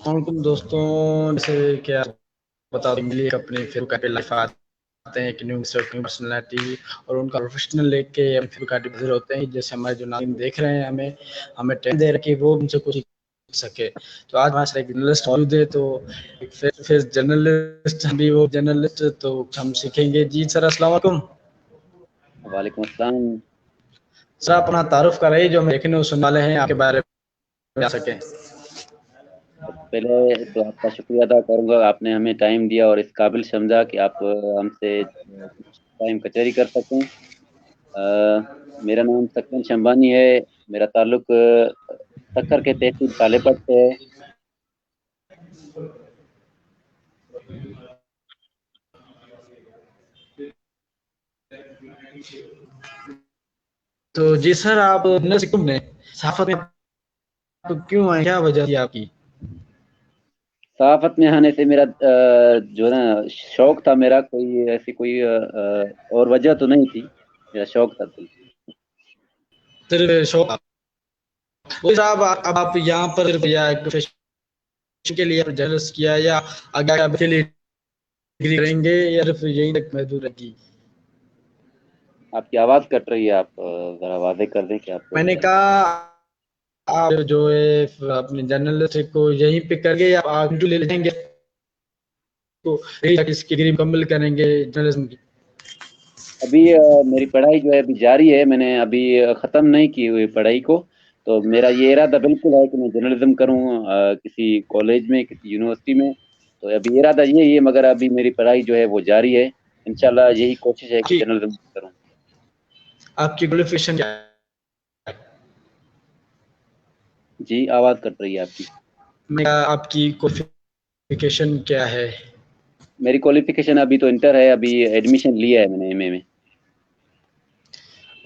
السلام دوستوں، جیسے کہ آپ بتا دیں گے اپنے فیسبک پہ لائف آتے ہیں کہ نیو پرسنالٹی اور ان کا پروفیشنل لے کے فیسبک حاضر ہوتے ہیں. جیسے ہمارے جو ناظرین دیکھ رہے ہیں ہمیں ٹائم دے رکھے وہ ان سے کچھ سیکھ سکے. تو آج ہمارے ساتھ ایک جرنلسٹ موجود ہے، تو جرنلسٹ بھی وہ جرنلسٹ تو ہم سیکھیں گے. جی سر، السلام علیکم. وعلیکم السلام. سر اپنا تعارف کرائیے جو ہم دیکھنے اور سننے والے ہیں آپ کے بارے میں بتا سکیں. پہلے تو آپ کا شکریہ ادا کروں گا، آپ نے ہمیں ٹائم دیا اور اس قابل سمجھا کہ آپ ہم سے کچھ ٹائم کچہری کر سکیں. میرا نام سکن شمبانی ہے. میرا تعلق سکر کے تحصیل کالے پٹ سے ہے. تو جی سر، آپ صحافت میں تو کیوں آئے، کیا وجہ تھی آپ کی؟ صحافت میں آنے سے میرا جو ہے نا شوق تھا. میرا کوئی ایسی کوئی اور وجہ تو نہیں تھی، میرا شوق تھا. صرف شوق. صاحب اب آپ یہاں پر کے لیے جرنلسٹ کیا یا آگے کے لیے ڈگری کریں گے یا صرف یہیں تک محدود رکھی؟ آپ کی آواز کٹ رہی ہے، آپ ذرا واضح کر دیں کہ آپ میں بول نے رہے ہیں. کہا آپ جو ہے اپنے جرنلسٹ کو یہیں پہ کر گے یا آپ لے لیں گے تو اس کی ڈگری مکمل کریں گے جرنلزم کی؟ ابھی میری پڑھائی جو ہے ابھی جاری ہے. میں نے ابھی ختم نہیں کی ہوئی پڑھائی کو. تو میرا یہ ارادہ بالکل ہے کہ میں جرنلزم کروں کسی کالج میں، کسی یونیورسٹی میں. تو ابھی ارادہ یہی ہے، مگر ابھی میری پڑھائی جو ہے وہ جاری ہے. انشاءاللہ یہی کوشش ہے کہ جرنلزم کروں. آپ کی کوالیفیکیشن کیا ہے؟ جی آواز کٹ رہی ہے آپ کی. آپ کی کوالیفیکیشن کیا ہے؟ میری کوالیفیکیشن ابھی تو انٹر ہے. ابھی ایڈمیشن لیا ہے میں نے ایم اے میں.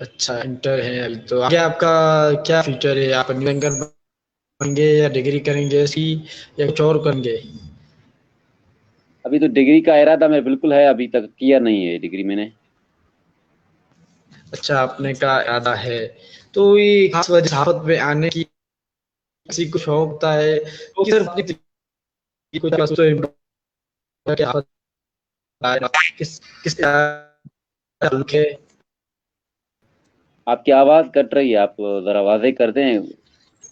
اچھا انٹر ہے. تو آگے آپ کا کیا فیوچر ہے؟ آپ بینکر بنیں گے یا ڈگری کریں گے یا کچھ اور کریں گے؟ ابھی تو ڈگری کا ارادہ میں بالکل ہے، ابھی تک کیا نہیں ہے ڈگری میں نے. اچھا، آپ نے کا ارادہ ہے. تو یہ خاص وجہ صحافت میں آنے کی کسی کو شوق ہوتا ہے کس تعلق ہے؟ آپ کی آواز کٹ رہی ہے، آپ ذرا واضح کر دیں.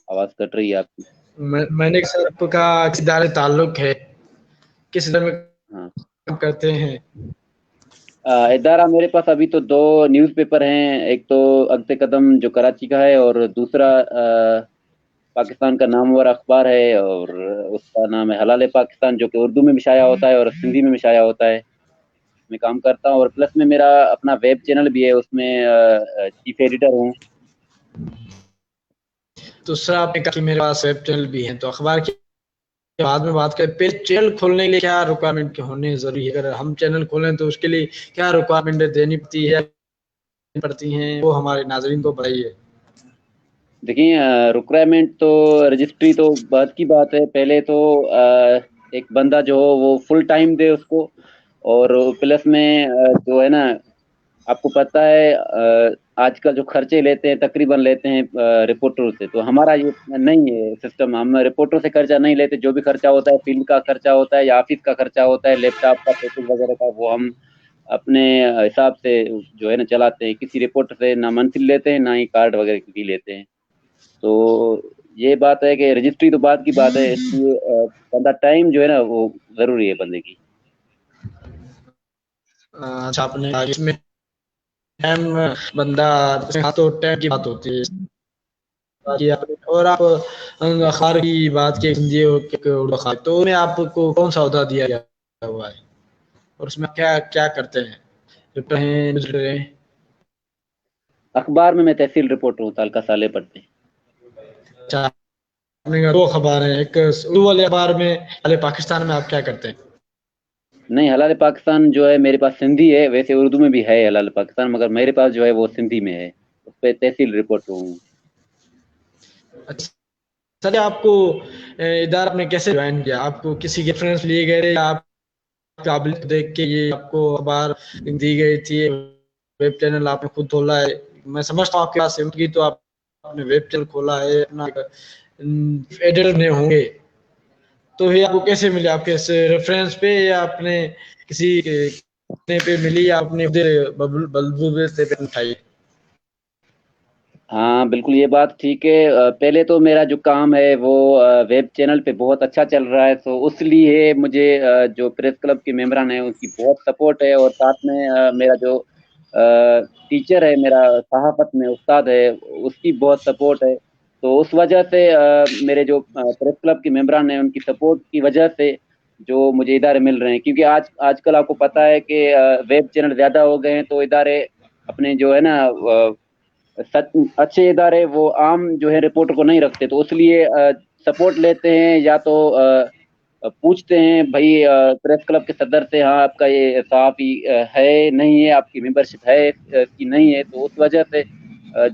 آواز کٹ رہی ہے آپ کی. میں نے آپ کا کس ادارے تعلق ہے، کس ادارے میں ہاں، کام کرتے ہیں؟ ادارہ میرے پاس ابھی تو 2 نیوز پیپر ہیں. ایک تو اگتے قدم جو کراچی کا ہے، اور دوسرا پاکستان کا نامور اخبار ہے، اور اس کا نام ہے حلال پاکستان، جو کہ اردو میں بھی شائع ہوتا ہے اور ہندی میں بھی شائع ہوتا ہے. میں کام کرتا ہوں، اور پلس میں میرا اپنا ویب چینل بھی ہے، اس میں چیف ایڈیٹر ہوں. تو سر آپ نے کہا کہ میرے پاس ویب چینل بھی ہیں، تو اخبار کی بعد میں بات کریں. پہلے چینل کھولنے کے لیے کیا ریکوائرمنٹ ہونے ضروری ہے؟ اگر ہم چینل کھولیں تو اس کے لیے کیا ریکوائرمنٹ دینی پڑتی ہیں، وہ ہمارے ناظرین کو بتائیے. دیکھیں، ریکوائرمنٹ تو رجسٹری تو بات کی بات ہے. پہلے تو ایک بندہ جو ہو وہ فل ٹائم دے اس کو، اور پلس میں جو ہے نا، آپ کو پتہ ہے آج کل جو خرچے لیتے ہیں تقریباً لیتے ہیں رپورٹر سے. تو ہمارا یہ نہیں ہے سسٹم. ہم رپورٹر سے خرچہ نہیں لیتے. جو بھی خرچہ ہوتا ہے فیلڈ کا خرچہ ہوتا ہے یا آفس کا خرچہ ہوتا ہے، لیپ ٹاپ کا پیکج وغیرہ کا، وہ ہم اپنے حساب سے جو ہے نا چلاتے ہیں. کسی رپورٹر سے نہ منتھلی لیتے ہیں، نہ ہی کارڈ وغیرہ کی لیتے ہیں. تو یہ بات ہے کہ رجسٹری تو بات کی بات ہے. اس لیے بندہ ٹائم جو ہے نا وہ ضروری ہے بندے کی. اچھا، آپ نے اس میں بندہ تو ٹائم کی بات ہوتی ہے. اور آپ اخبار کی بات کی ہندی اردو اخبار، تو میں آپ کو کون سا عہدہ دیا گیا ہوا ہے اور اس میں کیا کیا کرتے ہیں؟ اخبار میں تحصیل رپورٹر ہوں، تعلقہ سالے پڑھتے ہیں. اچھا، دو اخبار ہیں. ایک اردو والے اخبار میں پاکستان میں آپ کیا کرتے ہیں؟ نہیں، حلال پاکستان جو ہے میرے پاس سندھی ہے. ویسے اردو میں بھی ہے حلال پاکستان، مگر میرے پاس جو ہے وہ سندھی میں ہے. اس پہ تحصیل رپورٹر ہوں. اچھا سر، آپ کو ادارہ نے کیسے جوائن کیا؟ آپ کو کسی کے ریفرنس لیے گئے یا آپ قابل دیکھ کے یہ آپ کو اخبار دی گئی تھی؟ ویب چینل آپ نے خود کھولا ہے، میں سمجھتا ہوں آپ کے پاس ہوگی تو آپ نے ویب چینل کھولا ہے، اپنا ایڈیٹر نے ہوں گے. تو یہ آپ کو کیسے ملی؟ آپ کے ریفرنس پہ یا اپنے کسی پہ ملی یا اپنے بلبوتے پہ اٹھائی؟ ہاں بالکل یہ بات ٹھیک ہے. پہلے تو میرا جو کام ہے وہ ویب چینل پہ بہت اچھا چل رہا ہے، تو اس لیے مجھے جو پریس کلب کے ممبران ہیں ان کی بہت سپورٹ ہے، اور ساتھ میں میرا جو ٹیچر ہے، میرا صحافت میں استاد ہے، اس کی بہت سپورٹ ہے. تو اس وجہ سے میرے جو پریس کلب کے ممبران ہیں ان کی سپورٹ کی وجہ سے جو مجھے ادارے مل رہے ہیں، کیونکہ آج کل آپ کو پتہ ہے کہ ویب چینل زیادہ ہو گئے ہیں، تو ادارے اپنے جو ہے نا اچھے ادارے وہ عام جو ہے رپورٹر کو نہیں رکھتے، تو اس لیے سپورٹ لیتے ہیں، یا تو پوچھتے ہیں بھائی پریس کلب کے صدر سے، ہاں آپ کا یہ صحافی ہے نہیں ہے، آپ کی ممبرشپ ہے کہ نہیں ہے. تو اس وجہ سے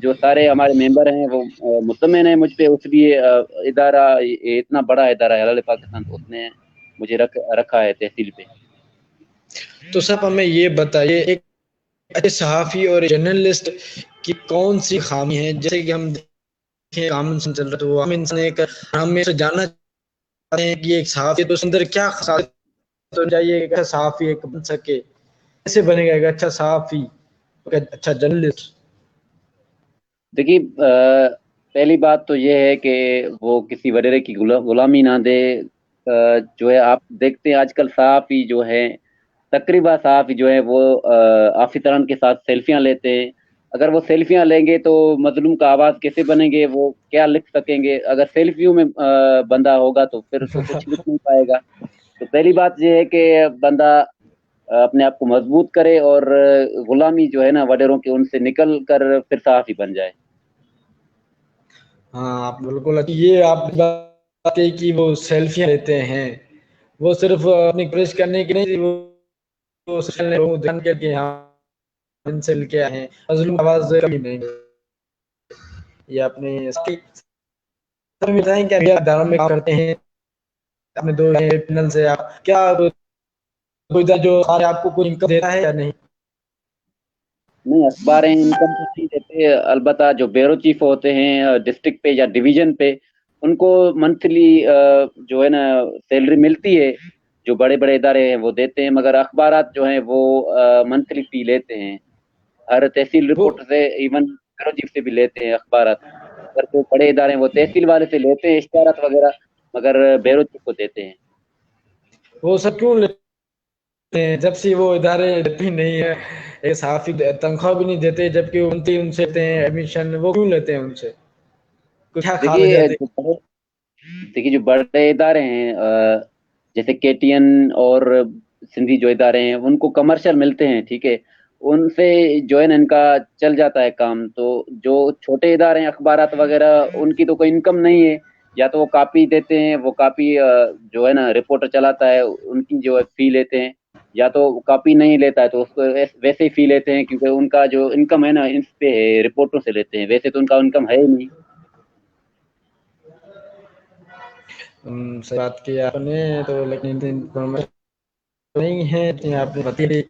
جو سارے ہمارے ممبر ہیں وہ مطمئن ہیں مجھ پہ، اس لیے ادارہ یہ اتنا بڑا ادارہ ہے ہلال پاکستان، تو اس نے مجھے رکھا ہے تحصیل پہ. تو صاحب ہمیں یہ بتائیے، ایک اچھے صحافی اور جرنلسٹ کی کون سی خامی ہے؟ جیسے کہ ہم دیکھیں عام انسان چل رہا ہے، تو عام انسان ایک ہم میں سے جاننا چاہتے ہیں کہ ایک صحافی تو اس اندر کیا خصائص تو چاہیے کہ اچھا صحافی ایک بن سکے، کیسے بنے گا ایک اچھا صحافی، ایک اچھا جرنلسٹ؟ دیکھیے پہلی بات تو یہ ہے کہ وہ کسی وڈیرے کی غلامی نہ دے. جو ہے آپ دیکھتے ہیں آج کل صحافی جو ہے، تقریبا صحافی جو ہے وہ آفیسران کے ساتھ سیلفیاں لیتے ہیں. اگر وہ سیلفیاں لیں گے تو مظلوم کا آواز کیسے بنیں گے، وہ کیا لکھ سکیں گے؟ اگر سیلفیوں میں بندہ ہوگا تو پھر تو کچھ لکھ نہیں پائے گا. تو پہلی بات یہ ہے کہ بندہ اپنے آپ کو مضبوط کرے، اور غلامی جو ہے نا وڈیروں کے ان سے نکل کر پھر صحافی بن جائے. ہاں آپ بالکل، یہ آپ بات ہے کہ وہ سیلفیاں لیتے ہیں، وہ صرف اپنی کوشش کرنے کی نہیں، وہ دھیان کر کے ہاں ان سے کیا ہے مظلوم آواز کبھی نہیں. یہ اپنے بتائیں کیا اداروں میں کام کرتے ہیں اپنے دو پینل سے، آپ کیا جو آپ کو کوئی انکم دیتا ہے یا نہیں؟ نہیں، اخباریں انکم تو نہیں دیتے، البتہ جو بیورو چیف ہوتے ہیں ڈسٹرکٹ پہ یا ڈویژن پہ، ان کو منتھلی جو ہے نا سیلری ملتی ہے. جو بڑے بڑے ادارے ہیں وہ دیتے ہیں، مگر اخبارات جو ہیں وہ منتھلی فی لیتے ہیں. ہر تحصیل وہ رپورٹر سے، ایون بیورو چیف سے بھی لیتے ہیں اخبارات. اگر کوئی بڑے ادارے ہیں وہ تحصیل والے سے لیتے ہیں اشتہارات وغیرہ، مگر بیورو چیف کو دیتے ہیں. وہ سب کیوں لیتے ہیں جب سے وہ ادارے بھی نہیں ہے؟ ایک صحافی تنخواہ بھی نہیں دیتے، جبکہ ان سے لیتے ہیں ایڈمیشن، وہ کیوں لیتے ہیں ان سے؟ کیا خاص وجہ دیکھیے ہے؟ جو بڑے ادارے ہیں جیسے کے ٹی این اور سندھی جو ادارے ہیں، ان کو کمرشل ملتے ہیں، ٹھیک ہے، ان سے جو ہے نا ان کا چل جاتا ہے کام. تو جو چھوٹے ادارے ہیں اخبارات وغیرہ، ان کی تو کوئی انکم نہیں ہے. یا تو وہ کاپی دیتے ہیں، وہ کاپی جو ہے نا رپورٹر چلاتا ہے، ان کی جو ہے فی لیتے ہیں. یا تو کاپی نہیں لیتا ہے تو اس کو ویسے ہی فی لیتے ہیں، کیونکہ ان کا جو انکم ہے نا ان پہ رپورٹوں سے لیتے ہیں، ویسے تو ان کا انکم ہے ہی نہیں. بات کی آپ نے تو، لیکن نہیں ہے آپ نے بتائی.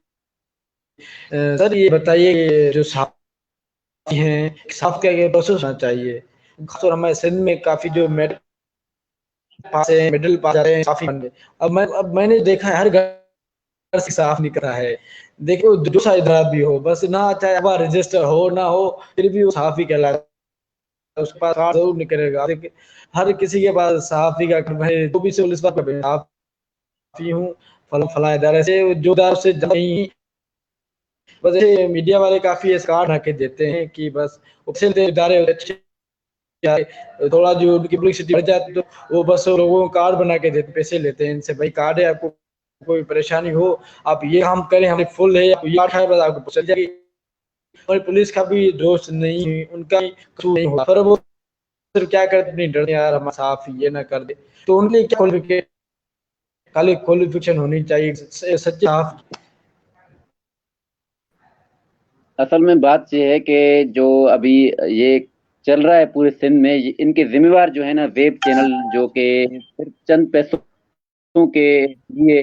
سر یہ بتائیے کہ جو صحافی ہیں، صاف کا پروسیس ہونا چاہیے. خاص طور ہمارے سندھ میں کافی جو مڈل پاس جاتے ہیں کافی بندے. اب میں نے دیکھا ہے ہر گھر سے صاف نکل رہا ہے. دیکھو دوسرا ادارہ بھی ہو، بس نہ چاہے رجسٹر ہو نہ ہو، پھر بھی وہ صحافی کہلاتا ہے، اس کے پاس کارڈ ضرور نکلے گا. ہر کسی کے پاس صحافی کا جو بھی صحافی ہوں فلاں ادارے سے، جو ادارے سے نہیں. بس میڈیا والے کافی کارڈ رکھ کے دیتے ہیں کہ بس ادارے تھوڑا جو ان کی پبلسٹی بڑھ جاتی تو وہ بس لوگوں کو کارڈ بنا کے دیتے، پیسے لیتے ہیں ان سے. بھائی کارڈ ہے، آپ کو کوئی پریشانی ہو آپ یہ کام کریں، ہمیں فل ہے آپ کو چل جائے گی. اور پولیس کا بھی دوست نہیں، ان کا قصور نہیں ہوا، پر وہ کیا کرتے نہیں ڈرتے یار ہم صاف یہ نہ کر دے. تو ان کے خالی کوالیفیکیشن ہونی چاہیے سچے صاف. اصل میں بات یہ ہے کہ جو ابھی یہ چل رہا ہے پورے سندھ میں، ان کے ذمہ وار جو ہے نا ویب چینل، جو کہ صرف چند پیسوں کے لیے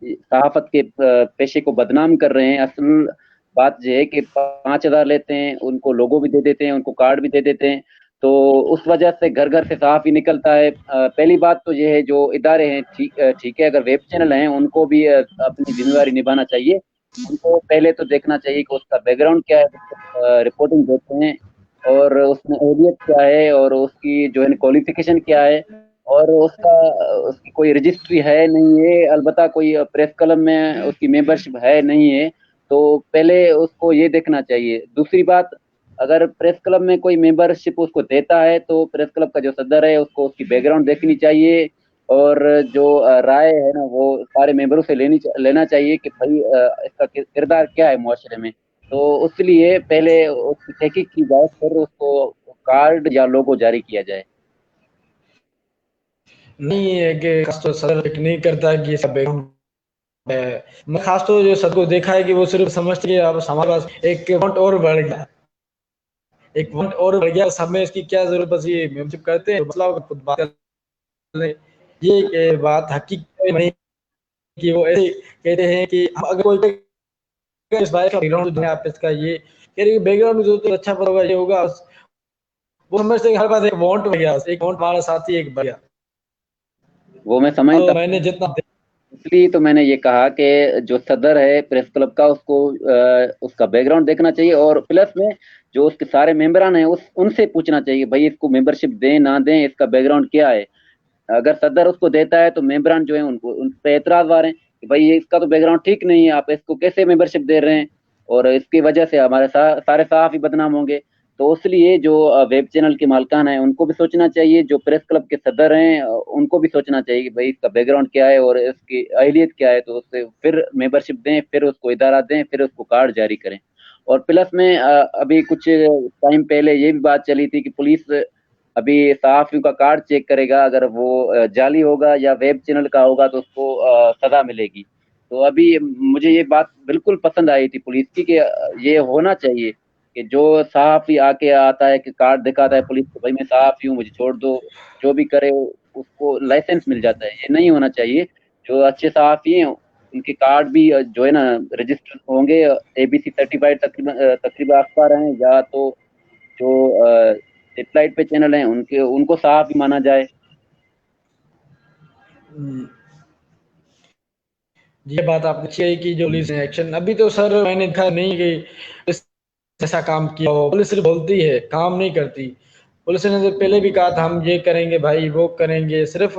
صحافت کے پیشے کو بدنام کر رہے ہیں. اصل بات یہ ہے کہ 5,000 لیتے ہیں، ان کو لوگو بھی دے دیتے ہیں، ان کو کارڈ بھی دے دیتے ہیں. تو اس وجہ سے گھر گھر سے صحافی نکلتا ہے. پہلی بات تو یہ ہے جو ادارے ہیں ٹھیک ہے، اگر ویب چینل ہیں ان کو بھی اپنی ذمہ داری نبھانا چاہیے. ان کو پہلے تو دیکھنا چاہیے کہ اس کا بیک گراؤنڈ کیا ہے، رپورٹنگ دیتے ہیں اور اس میں اہلیت کیا ہے اور اس کی جو ہے کوالیفیکیشن کیا ہے اور اس کی کوئی رجسٹری ہے نہیں ہے، البتہ کوئی پریس کلب میں اس کی ممبرشپ ہے نہیں ہے، تو پہلے اس کو یہ دیکھنا چاہیے. دوسری بات، اگر پریس کلب میں کوئی ممبرشپ اس کو دیتا ہے تو پریس کلب کا جو صدر ہے اس کو اس کی بیک گراؤنڈ دیکھنی چاہیے اور جو رائے ہے نا وہ سارے ممبروں سے لینا چاہیے کہ بھائی اس کا کردار کیا ہے معاشرے میں. تو اس لیے پہلے اس کی تحقیق کی جائے، پھر اس کو کارڈ یا لوگو جاری کیا جائے. نہیں ہے کہ خاص طور صدر نہیں کرتا کہ یہ سب ہے. میں خاص طور جو سب کو دیکھا ہے کہ وہ صرف سمجھتے کہ اب ہمارے پاس ایک ووٹ اور بڑھ گیا، ایک ووٹ اور بڑھ گیا، ہمیں اس کی کیا ضرورت، بس یہ ممبرشپ کرتے ہیں مسئلہ خود بات کر لیں. یہ بات حقیقت نہیں کہ وہ ایسے کہتے ہیں کہ اگر کوئی اس بات کا بیک گراؤنڈ ہے آپ اس کا یہ کہہ رہے بیک گراؤنڈ جو اچھا ہوگا یہ ہوگا، وہ سمجھتے ہیں ہر بات ایک ووٹ بڑھ گیا، ایک ووٹ ہمارا ساتھی ایک بڑھ گیا. وہ میں سمجھتا میں نے ہوں، جتنا اس لیے تو میں نے یہ کہا کہ جو صدر ہے پریس کلب کا اس کو اس کا بیک گراؤنڈ دیکھنا چاہیے اور پلس میں جو اس کے سارے ممبران ہیں ان سے پوچھنا چاہیے بھائی اس کو ممبرشپ دیں نہ دیں، اس کا بیک گراؤنڈ کیا ہے. اگر صدر اس کو دیتا ہے تو ممبران جو ہیں ان پہ اعتراض آ رہے ہیں کہ بھائی اس کا تو بیک گراؤنڈ ٹھیک نہیں ہے، آپ اس کو کیسے ممبرشپ دے رہے ہیں اور اس کی وجہ سے ہمارے سارے صحافی بدنام ہوں گے. تو اس لیے جو ویب چینل کے مالکان ہیں ان کو بھی سوچنا چاہیے، جو پریس کلب کے صدر ہیں ان کو بھی سوچنا چاہیے کہ بھائی اس کا بیک گراؤنڈ کیا ہے اور اس کی اہلیت کیا ہے، تو اس سے پھر ممبرشپ دیں، پھر اس کو ادارہ دیں، پھر اس کو کارڈ جاری کریں. اور پلس میں ابھی کچھ ٹائم پہلے یہ بھی بات چلی تھی کہ پولیس ابھی صحافیوں کا کارڈ چیک کرے گا، اگر وہ جعلی ہوگا یا ویب چینل کا ہوگا تو اس کو سزا ملے گی. تو ابھی مجھے یہ بات بالکل پسند آئی تھی پولیس کی کہ یہ ہونا چاہیے کہ جو صحافی آ کے آتا ہے کہ کارڈ دکھاتا ہے پولیس کو بھائی میں صحافی ہوں مجھے چھوڑ دو، جو بھی کرے اس کو لائسنس مل جاتا ہے. یہ نہیں ہونا چاہیے. جو اچھے صحافی ہیں ان کے کارڈ بھی جو ہے نا رجسٹر ہوں گے، ABC سرٹیفائڈ تقریبا اخبار ہیں یا تو جو سیٹلائٹ پہ چینل ہیں ان کو صحافی مانا جائے. یہ بات آپ نے کی کہ جو پولیس ایکشن ابھی تو سر میں نے دیکھا نہیں کہ ایسا کام کیا ہو. پولیس صرف بولتی ہے، کام نہیں کرتی. پولیس نے پہلے بھی کہا تھا ہم یہ کریں گے بھائی وہ کریں گے، صرف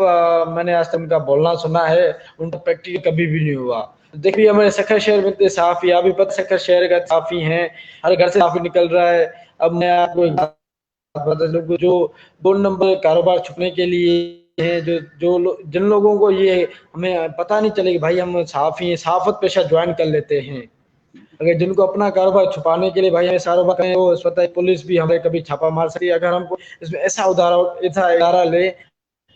میں نے آج تک ان کا بولنا سنا ہے، ان کا پریکٹیکل کبھی بھی نہیں ہوا. دیکھیے ہمارے سکھر شہر میں صحافی آپ بھی پتہ سکھر شہر کا صحافی ہیں، ہر گھر سے صحافی نکل رہا ہے. اب میں آپ کو جو 2 نمبر کاروبار چھپنے کے لیے ہیں، جن لوگوں کو یہ ہمیں پتہ نہیں چلے کہ بھائی ہم صحافی ہیں، صحافت پیشہ جوائن کر لیتے ہیں. اگر جن کو اپنا کاروبار چھپانے کے لیے بھائی ہمیں کاروبار کریں، وہ پتہ ہے پولیس بھی ہمیں کبھی چھاپا مار سکتی ہے. اگر ہم کو اس میں ایسا ادارہ لے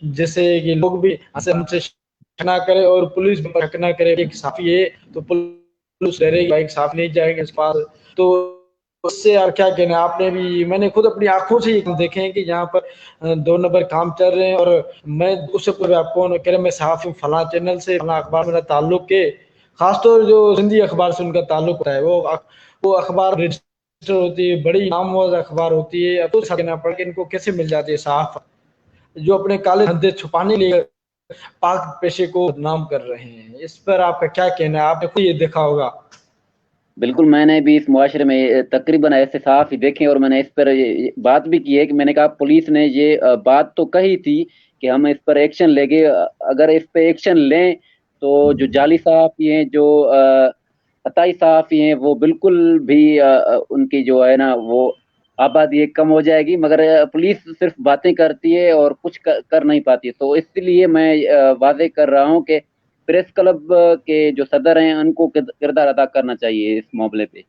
جیسے کہ لوگ بھی ہم سے شک نہ کرے اور پولیس بھی شک نہ کرے کہ ایک صحافی ہے تو پولیس کہہ رہے کہ صحافی نہیں جائیں گے اس پاس. تو اس سے کیا کہنا، آپ نے بھی میں نے خود اپنی آنکھوں سے یہ دیکھے ہیں کہ جہاں پر 2 نمبر کام چل رہے ہیں اور میں اس سے پورے آپ کو کہہ رہے میں صحافی ہوں، فلاں چینل سے فلاں اخبار میرا تعلق ہے. خاص طور جو زندگی اخبار سے ان کا تعلق ہوتا ہے، وہ اخبار رجسٹر ہوتی ہے، بڑی نامور اخبار ہوتی ہے. اب تو سکنا پڑ کے ان کو کیسے مل جاتی ہے صحافت، جو اپنے کالے دھندے چھپانے لیے پاک پیشے کو بدنام کر رہے ہیں. اس پر آپ کا کیا کہنا ہے؟ آپ نے خود یہ دیکھا ہوگا. بالکل، میں نے بھی اس معاشرے میں تقریباً ایسے صحافی دیکھے اور میں نے اس پر بات بھی کی ہے کہ میں نے کہا پولیس نے یہ بات تو کہی تھی کہ ہم اس پر ایکشن لیں گے. اگر اس پہ ایکشن لیں تو جو جعلی صحافی ہیں، جو عطائی صحافی ہیں، وہ بالکل بھی ان کی جو ہے نا وہ آبادی کم ہو جائے گی. مگر پولیس صرف باتیں کرتی ہے اور کچھ کر نہیں پاتی. تو اس لیے میں واضح کر رہا ہوں کہ پریس کلب کے جو صدر ہیں ان کو کردار ادا کرنا چاہیے اس معاملے پہ.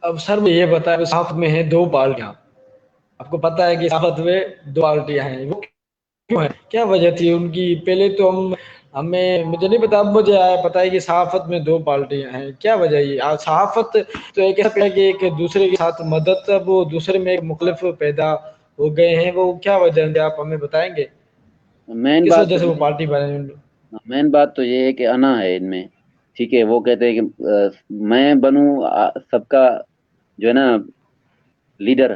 اب سر میں یہ بتایا صحافت میں ہیں 2 پارٹیاں، آپ کو پتا ہے کہ صحافت میں 2 پارٹیاں ہیں، وہ کیوں ہے، کیا وجہ تھی ان کی؟ پہلے تو مجھے نہیں پتا، اب مجھے پتا ہے کہ صحافت میں 2 پارٹیاں ہیں. کیا وجہ ہے؟ صحافت تو ایک ایسا ہے کہ ایک دوسرے کے ساتھ مدد، اب وہ دوسرے میں ایک مخالف پیدا ہو گئے ہیں. وہ کیا وجہ ہے آپ ہمیں بتائیں گے؟ مین کس بات وجہ تو سے وہ پارٹی بنے؟ یہ ہے کہ انا ہے ان میں. ٹھیک ہے، وہ کہتے ہیں کہ میں بنوں سب کا جو ہے نا لیڈر،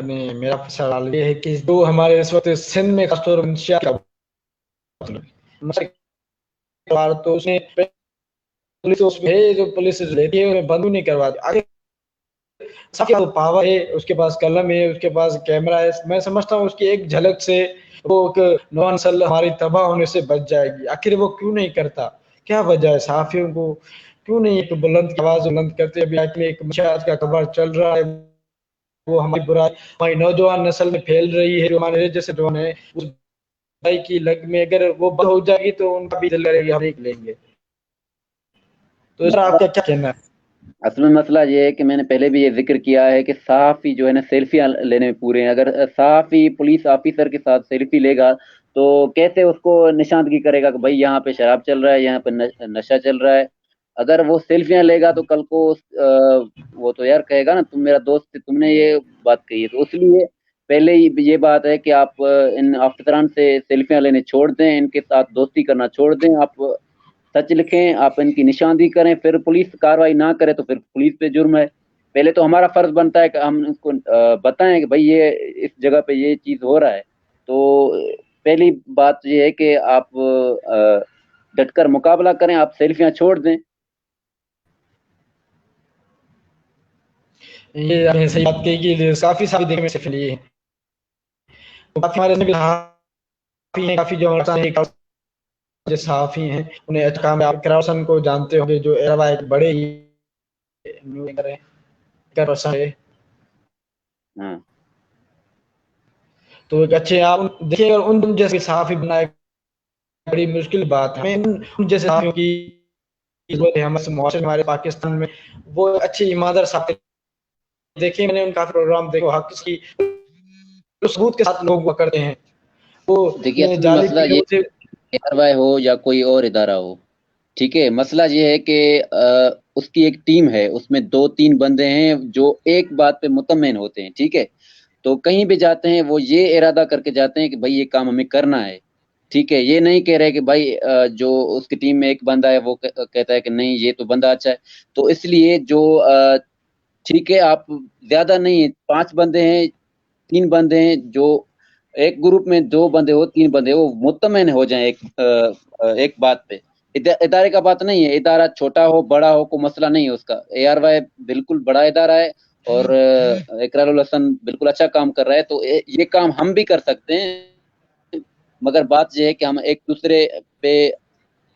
میرا سوال یہ ہے کہ جو ہمارے اس وقت سندھ میں خاص طور پر منشیات کا تو اس میں پولیس ہے جو پولیس لیتی ہے انہیں بند نہیں کرواتی. آگے سب کے پاس پاور ہے, اس کے پاس قلم ہے, اس کے پاس کیمرہ ہے, میں سمجھتا ہوں اس کی ایک جھلک سے وہ نوجوان نسل ہماری تباہ ہونے سے بچ جائے گی. آخر وہ کیوں نہیں کرتا؟ کیا وجہ ہے صحافیوں کو کیوں نہیں ایک بلند آواز بلند کرتے؟ ابھی ایک منشیات کا خبر چل رہا ہے, وہ ہماری برائی ہماری نوجوان نسل میں پھیل رہی ہے. جو ہمارے جیسے جوان ہے اس برائی کی لگ میں اگر وہ بند ہو جائے گی تو ان کا بھی دل کرے گا ہم ایک لیں گے. تو اس پر آپ کا کیا کہنا ہے؟ اصل میں مسئلہ یہ ہے کہ میں نے پہلے بھی یہ ذکر کیا ہے کہ صحافی جو ہے نا سیلفیاں لینے میں پورے ہیں. اگر صحافی پولیس آفیسر کے ساتھ سیلفی لے گا تو کیسے اس کو نشاندہی کرے گا کہ بھائی یہاں پہ شراب چل رہا ہے, یہاں پہ نشہ چل رہا ہے. اگر وہ سیلفیاں لے گا تو کل کو وہ تو یار کہے گا نا تم میرا دوست تھے, تم نے یہ بات کہی ہے. تو اس لیے پہلے ہی یہ بات ہے کہ آپ ان افسران سے سیلفیاں لینے چھوڑ دیں, ان کے ساتھ دوستی کرنا چھوڑ دیں, آپ سچ لکھیں, آپ ان کی نشاندہی کریں. پھر پولیس کاروائی نہ کرے تو پھر پولیس پہ جرم ہے. پہلے تو ہمارا فرض بنتا ہے کہ ہم اس کو بتائیں کہ بھائی یہ اس جگہ پہ یہ چیز ہو رہا ہے. تو پہلی بات یہ ہے کہ آپ ڈٹ کر مقابلہ کریں, آپ سیلفیاں چھوڑ دیں. یہ آپ نے صحیح بات کہی کہ کافی ساری دیکھنے میں سے لیے ہیں, کافی ہمارے بھی صحافی ہیں, کافی جو صحافی ہیں انہیں احتکام کراسن کو جانتے ہوں گے, جو ایک بڑے ہی ہے. ہاں تو ایک اچھے آپ دیکھیے اگر ان جیسے صحافی بنائے بڑی مشکل بات ہے. ان جیسے صحافیوں کی معاشرے ہمارے پاکستان میں وہ اچھی ایماندار صحافی دیکھیں, میں نے ان کا پروگرام دیکھا, حق کی ثبوت کے ساتھ لوگ وہ کرتے ہیں. دیکھیے وہ اصل میں جعلی مسئلہ یہ ویڈیو سے ARY ہو یا کوئی اور ادارہ ہو, ٹھیک ہے, مسئلہ یہ ہے کہ اس کی ایک ٹیم ہے, اس میں 2-3 بندے ہیں جو ایک بات پہ مطمئن ہوتے ہیں, ٹھیک ہے. تو کہیں بھی جاتے ہیں وہ یہ ارادہ کر کے جاتے ہیں کہ بھائی یہ کام ہمیں کرنا ہے, ٹھیک ہے. یہ نہیں کہہ رہے کہ بھائی جو اس کی ٹیم میں ایک بندہ ہے وہ کہتا ہے کہ نہیں یہ تو بندہ اچھا ہے. تو اس لیے جو ٹھیک ہے آپ زیادہ نہیں, 5 بندے ہیں, 3 بندے ہیں, جو ایک گروپ میں 2 بندے ہو 3 بندے ہو مطمئن ہو جائیں ایک بات پہ. ادارے کا بات نہیں ہے, ادارہ چھوٹا ہو بڑا ہو کوئی مسئلہ نہیں ہے اس کا. ARY بالکل بڑا ادارہ ہے اور اقرار الحسن بالکل اچھا کام کر رہا ہے. تو یہ کام ہم بھی کر سکتے ہیں, مگر بات یہ ہے کہ ہم ایک دوسرے پہ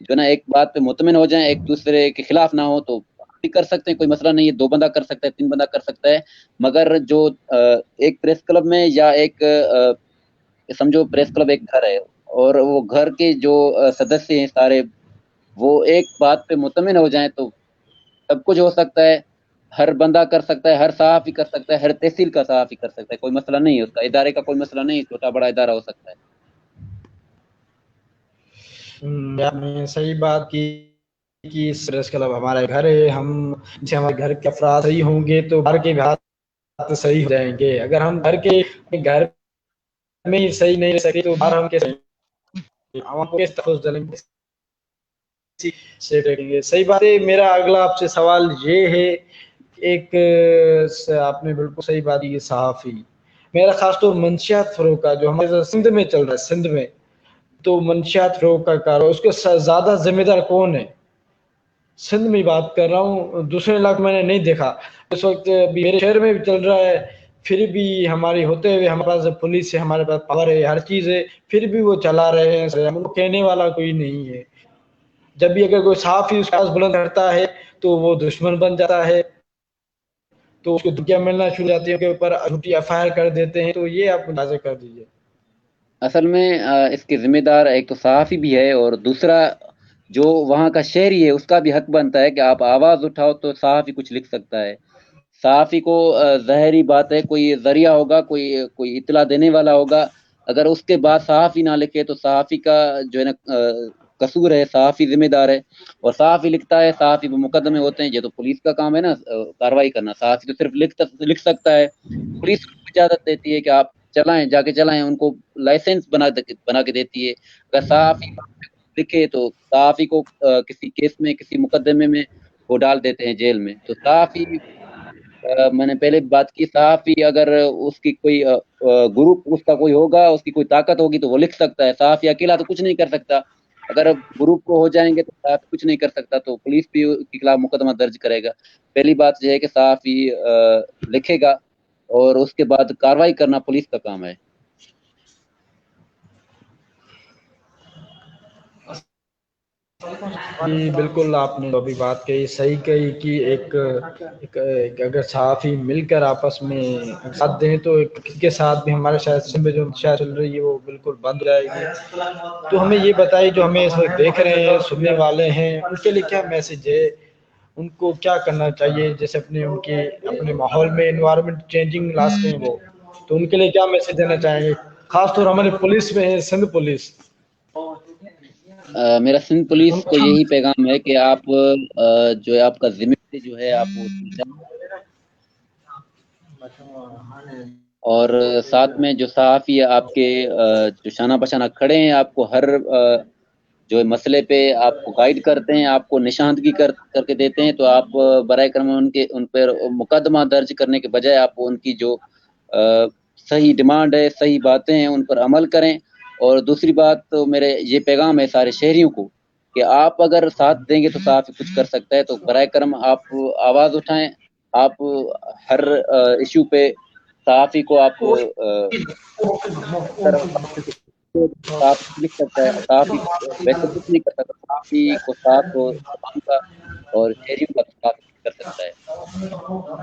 جو نا ایک بات پہ مطمئن ہو جائیں, ایک دوسرے کے خلاف نہ ہو. تو بھی کر سکتے ہیں, کوئی مسئلہ نہیں ہے, 2 بندہ کر سکتا ہے, 3 بندہ کر سکتا ہے. مگر جو ایک پریس کلب میں یا ایک سمجھو پریس کلب ایک گھر ہے اور وہ گھر کے جو سدسیہ ہیں سارے وہ ایک بات پہ مطمئن ہو جائیں تو سب کچھ ہو سکتا ہے. ہر بندہ کر سکتا ہے, ہر صحافی کر سکتا ہے, ہر تحصیل کا صحافی کر سکتا ہے, کوئی مسئلہ نہیں ہے اس کا. ادارے کا کوئی مسئلہ نہیں, چھوٹا بڑا ادارہ ہو سکتا ہے. آپ نے صحیح بات کی کہ پریس کلب ہمارا گھر ہے, ہم جیسے ہمارے گھر کے افراد صحیح ہوں گے تو گھر کے حالات صحیح ہو جائیں گے. اگر ہم گھر میں ہی صحیح نہیں رہ سکے تو باہر ہم کیسے صحیح بات ہے. میرا اگلا آپ سے سوال یہ ہے, ایک آپ نے بالکل صحیح بات کی, صحافی میرا خاص طور منشیات فروغ کا جو ہمارے سندھ میں چل رہا ہے, سندھ میں تو منشیات فروغ کا کار, اس کے زیادہ ذمہ دار کون ہے؟ سندھ میں بات کر رہا ہوں, دوسرے علاقے میں نے نہیں دیکھا. اس وقت میرے شہر میں بھی چل رہا ہے, پھر بھی ہماری ہوتے ہوئے ہمارے پاس پولیس ہے, ہمارے پاس پاور ہے, ہر چیز ہے, پھر بھی وہ چلا رہے ہیں. ہم کو کہنے والا کوئی نہیں ہے. جب بھی اگر کوئی صحافی اس کا آواز بلند کرتا ہے تو وہ دشمن بن جاتا ہے, تو اس کو دھمکیاں ملنا شروع ہو جاتی ہے, کے اوپر جھوٹی FIR کر دیتے ہیں. تو یہ آپ اندازہ کر دیجیے. اصل میں اس کے ذمہ دار ایک تو صحافی بھی ہے اور دوسرا جو وہاں کا شہری ہے اس کا بھی حق بنتا ہے کہ آپ آواز اٹھاؤ تو صحافی کچھ لکھ سکتا ہے. صحافی کو ظاہری بات ہے کوئی ذریعہ ہوگا, کوئی اطلاع دینے والا ہوگا, اگر اس کے بعد صحافی نہ لکھے تو صحافی کا جو ہے نا قصور ہے, صحافی ذمہ دار ہے. اور صحافی لکھتا ہے, صحافی وہ مقدمے ہوتے ہیں, یہ تو پولیس کا کام ہے نا کاروائی کرنا. صحافی تو صرف لکھ سکتا ہے, پولیس کو اجازت دیتی ہے کہ آپ چلائیں, جا کے چلائیں, ان کو لائسنس بنا کے دیتی ہے. اگر صحافی لکھے تو صحافی کو کسی کیس میں کسی مقدمے میں وہ ڈال دیتے ہیں جیل میں. تو صحافی میں نے پہلے بات کی صحافی اگر اس کی کوئی گروپ اس کا کوئی ہوگا, اس کی کوئی طاقت ہوگی تو وہ لکھ سکتا ہے. صحافی اکیلا تو کچھ نہیں کر سکتا. اگر گروپ کو ہو جائیں گے تو صحافی کچھ نہیں کر سکتا, تو پولیس بھی اس کے خلاف مقدمہ درج کرے گا. پہلی بات یہ ہے کہ صحافی لکھے گا اور اس کے بعد کارروائی کرنا پولیس کا کام ہے. جی بالکل, آپ نے ابھی بات کہی, صحیح کہی کہ ایک اگر صحافی مل کر آپس میں ساتھ دیں تو کسی کے ساتھ بھی ہمارے شہر میں جو شہر چل رہی ہے وہ بالکل بند جائے گی. تو ہمیں یہ بتائیے, جو ہمیں اس وقت دیکھ رہے ہیں, سننے والے ہیں, ان کے لیے کیا میسج ہے, ان کو کیا کرنا چاہیے, جیسے اپنے ماحول میں انوائرمنٹ چینجنگ لاتے ہیں وہ, تو ان کے لیے کیا میسج دینا چاہیں گے, خاص طور ہماری پولیس میں ہے, سندھ پولیس. میرا سندھ پولیس کو یہی پیغام ہے کہ آپ جو ہے آپ کا ذمہ داری جو ہے آپ اور ساتھ میں جو صحافی آپ کے جو شانہ بشانہ کھڑے ہیں, آپ کو ہر جو مسئلے پہ آپ کو گائیڈ کرتے ہیں, آپ کو نشاندہی کر کے دیتے ہیں, تو آپ برائے کرم ان پر مقدمہ درج کرنے کے بجائے آپ ان کی جو صحیح ڈیمانڈ ہے, صحیح باتیں ہیں, ان پر عمل کریں. اور دوسری بات تو میرے یہ پیغام ہے سارے شہریوں کو کہ آپ اگر ساتھ دیں گے تو صحافی کچھ کر سکتا ہے, تو برائے کرم آپ آواز اٹھائیں. آپ ہر ایشو پہ صحافی کو آپ لکھ سکتا ہے. صحافی ویسے کچھ نہیں کر سکتا, صحافی کو ساتھ عوام کا اور شہریوں کا صحافی کر سکتا ہے.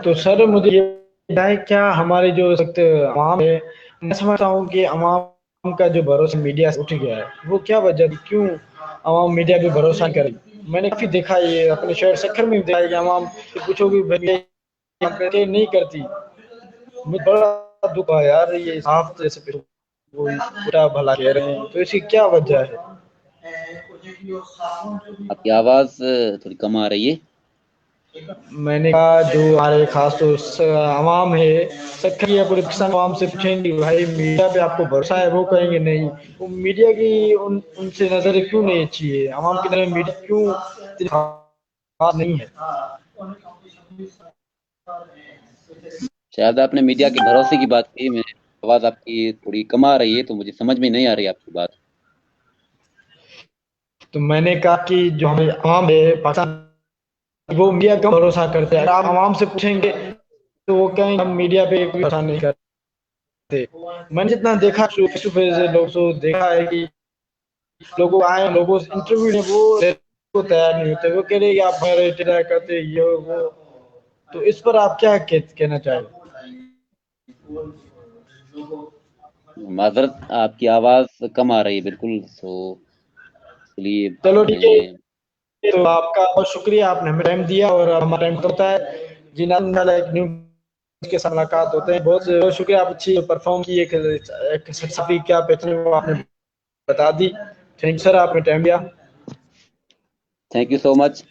تو سر مجھے یہ بتائیں, کیا ہمارے جو عوام ہے, میں سمجھتا ہوں کہ عوام کا جو بھروسہ میڈیا سے اٹھ گیا ہے, وہ کیا وجہ, کیوں عوام میڈیا پہ بھروسہ کرے؟ میں نے کافی دیکھا یہ اپنے شہر سکھر میں دیکھا کہ عوام پوچھو کہ نہیں کرتی. مجھے بڑا دکھ ہے یار, یہ صاف جیسے برا بھلا کہہ رہے ہیں, تو اس کی کیا وجہ ہے؟ آپ کی آواز تھوڑی کم آ رہی ہے. میں نے کہا جو ہمارے خاص طور عوام ہے سکر یا پورے پاکستان عوام سے پوچھیں گے بھائی میڈیا پہ آپ کو بھروسہ ہے, وہ کہیں گے نہیں. وہ میڈیا کی ان سے نظر کیوں نہیں اچھی ہے, عوام کی طرح میڈیا کیوں نہیں ہے؟ شاید آپ نے میڈیا کے بھروسے کی بات کی. میں آواز آپ کی تھوڑی کم آ رہی ہے, تو مجھے سمجھ میں نہیں آ رہی آپ کی بات. تو میں نے کہا کہ جو ہمیں عوام ہے پاکستان, وہ میڈیا کا بھروسہ کرتے ہیں. اگر آپ عوام سے پوچھیں گے تو وہ کہیں ہم میڈیا پہ کوئی بھروسہ نہیں کرتے. میں نے جتنا دیکھا لوگوں دیکھا ہے کہ لوگوں آئے, لوگوں سے انٹرویو وہ تیار نہیں ہوتے, وہ کہہ رہے کہ آپ ہمارے کرتے یہ وہ. تو اس پر آپ کیا کہنا چاہیں گے؟ معذرت, آپ کی آواز کم آ رہی ہے بالکل, تو اس لیے چلو ٹھیک ہے, میں تو آپ کا بہت شکریہ, آپ نے ہمیں ٹائم دیا اور ہمارا ٹائم کرتا ہے. جی کے ساتھ ملاقات ہوتے ہیں. بہت بہت شکریہ, آپ اچھی پرفارم کی, ایک صفی کیا پہچان وہ آپ نے بتا دی. تھینک سر, آپ نے ٹائم دیا. Thank you so much.